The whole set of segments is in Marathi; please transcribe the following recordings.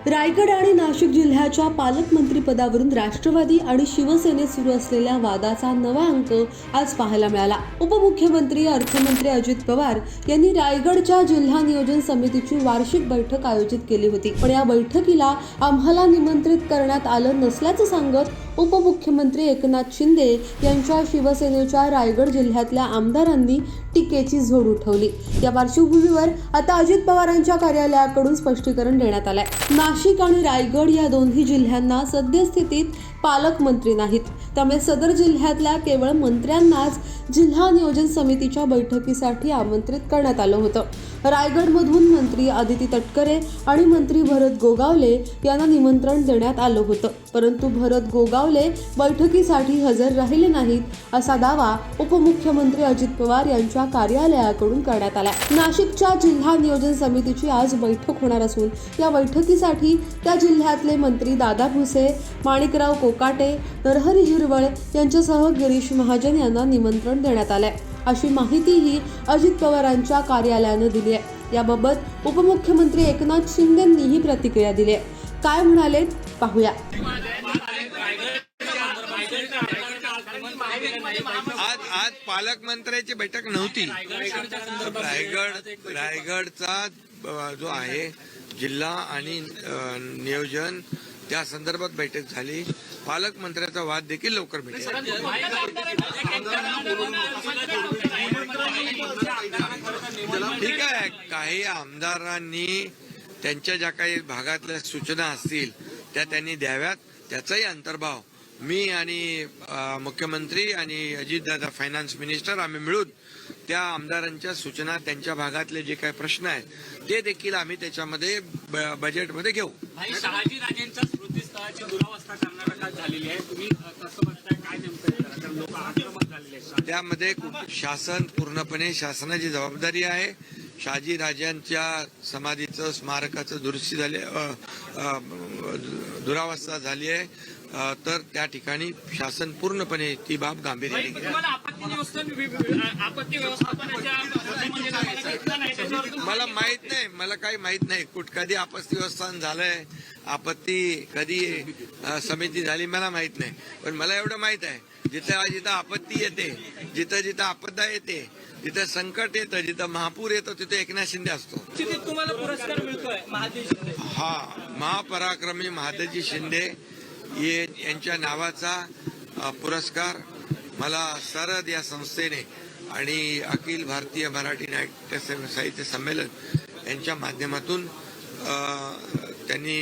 रायगड आणि नाशिक जिल्ह्याच्या पालकमंत्रीपदावरून राष्ट्रवादी आणि शिवसेनेत सुरू असलेल्या वादाचा नवा अंक आज पाहायला मिळाला। उपमुख्यमंत्री अर्थमंत्री अजित पवार यांनी रायगडच्या जिल्हा नियोजन समितीची वार्षिक बैठक आयोजित केली होती, पण या बैठकीला आम्हाला निमंत्रित करण्यात आलं नसल्याचं सांगत उपमुख्यमंत्री एकनाथ शिंदे यांच्या शिवसेनेच्या रायगड जिल्ह्यातल्या आमदारांनी टीकेची झोड उठवली। या पार्श्वभूमीवर आता अजित पवारांच्या कार्यालयाकडून स्पष्टीकरण देण्यात आलंय। नाशिक आणि रायगड या दोन्ही जिल्ह्यांना सद्यस्थितीत पालकमंत्री नाहीत, त्यामुळे सदर जिल्ह्यातल्या केवळ मंत्र्यांनाच जिल्हा नियोजन समितीच्या बैठकीसाठी आमंत्रित करण्यात आलं होतं। रायगडमधून मंत्री आदिती तटकरे आणि मंत्री भरत गोगावले यांना निमंत्रण देण्यात आलं होतं, परंतु भरत गोगावले बैठकीसाठी हजर राहिले नाहीत असा दावा उपमुख्यमंत्री अजित पवार यांच्या कार्यालयाकडून करण्यात आला। नाशिकच्या जिल्हा नियोजन समितीची आज बैठक होणार असून या बैठकीसाठी त्या जिल्ह्यातले मंत्री दादा भुसे, माणिकराव कोकाटे, नरहरी झिरवळ यांच्यासह गिरीश महाजन यांना निमंत्रण देण्यात आलंय, अशी माहितीही अजित पवारांच्या कार्यालयानं दिली आहे। याबाबत उपमुख्यमंत्री एकनाथ शिंदेंनीही प्रतिक्रिया दिली आहे। काय म्हणाले पाहूया। आज पालकमंत्र्याची बैठक नव्हती। रायगडचा जो आहे जिल्हा आणि नियोजन त्या संदर्भात बैठक झाली। पालकमंत्र्याचा वाद देखील लवकर मिळेल। ठीक आहे, काही आमदारांनी त्यांच्या ज्या काही भागातल्या सूचना असतील त्या त्यांनी द्याव्यात, त्याचाही अंतर्भाव मी आणि मुख्यमंत्री आणि अजितदादा फायनान्स मिनिस्टर आम्ही मिळून त्या आमदारांच्या सूचना, त्यांच्या भागातले जे काही प्रश्न आहेत ते देखील आम्ही त्याच्यामध्ये बजेटमध्ये घेऊ। शहाजी राजेंच्या स्मृतीस्थळाची दुरावस्था कर्नाटकात झालेली आहे, तुम्ही कसं बघताय, काय नेमकं लोक आक्रमक झालेले आहेत? त्यामध्ये शासन पूर्णपणे शासनाची जबाबदारी आहे। शहाजी राजांच्या समाधीचं स्मारकाचं दुरुस्ती झाले, दुरावस्था झाली आहे, तर त्या ठिकाणी शासन पूर्णपणे ती बाब गांभीर्याने घेईल। मला माहित नाही, मला काही माहित नाही कधी आपत्ती व्यवस्थापन झालंय, आपत्ती कधी समिती झाली मला माहित नाही, पण मला एवढं माहित आहे जिथं जिथं आपत्ती येते, जिथं जिथं आपदा येते, जिथं संकट येतं, जिथं महापूर येतो तिथे एकनाथ शिंदे असतो। तुम्हाला पुरस्कार मिळतोय महादेव शिंदे? हा, महापराक्रमी महादेवजी शिंदे यांच्या नावाचा पुरस्कार मला सरद या संस्थेने आणि अखिल भारतीय मराठी नाट्य साहित्य संमेलन यांच्या माध्यमातून त्यांनी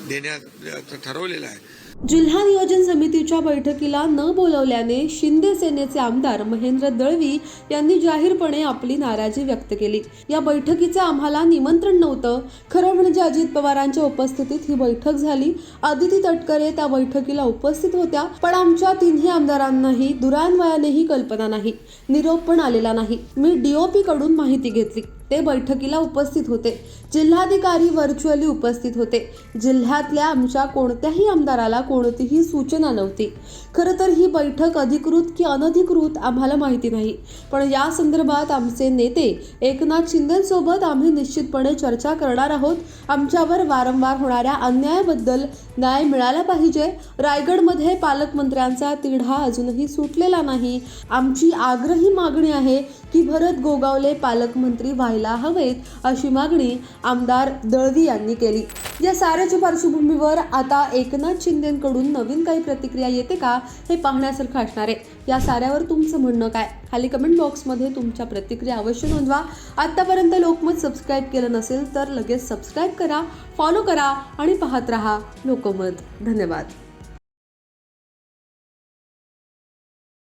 देण्याचं ठरवलेलं आहे। जिल्हा नियोजन समितीच्या बैठकीला न बोलवल्याने शिंदे सेनेचे आमदार महेंद्र दळवी यांनी जाहीरपणे आपली नाराजी व्यक्त केली। या बैठकीचं आम्हाला निमंत्रण नव्हतं। खरं म्हणजे अजित पवारांच्या उपस्थितीत ही बैठक झाली। आदिती तटकरे त्या बैठकीला उपस्थित होत्या, पण आमच्या तिन्ही आमदारांनाही दुरान्वयानेही कल्पना नाही, निरोप पण आलेला नाही। मी DOP कडून माहिती घेतली, ते बैठकीला उपस्थित होते। जिल्हाधिकारी व्हर्च्युअली उपस्थित होते। जिल्ह्यातल्या आमच्या कोणत्याही आमदाराला कोणतीही सूचना नव्हती। खरं तर ही बैठक अधिकृत की अनधिकृत आम्हाला माहिती नाही, पण या संदर्भात आमचे नेते एकनाथ शिंदेंसोबत आम्ही निश्चितपणे चर्चा करणार आहोत। आमच्यावर वारंवार होणाऱ्या अन्यायाबद्दल न्याय मिळाला पाहिजे। रायगडमध्ये पालकमंत्र्यांचा तिढा अजूनही सुटलेला नाही। आमची आग्रही मागणी आहे की भरत गोगावले पालकमंत्री व्हायला हवेत, अशी मागणी आमदार दळवी यांनी केली। या साऱ्याच्या पार्श्वभूमीवर आता एकनाथ शिंदेंकडून नवीन काही प्रतिक्रिया येते का हे पाहण्यासारखं असणार आहे। या साऱ्यावर तुमचं म्हणणं काय? खाली कमेंट बॉक्समध्ये तुमच्या प्रतिक्रिया अवश्य नोंदवा। आतापर्यंत लोकमत सबस्क्राईब केलं नसेल तर लगेच सबस्क्राईब करा, फॉलो करा आणि पाहत रहा लोकमत। धन्यवाद।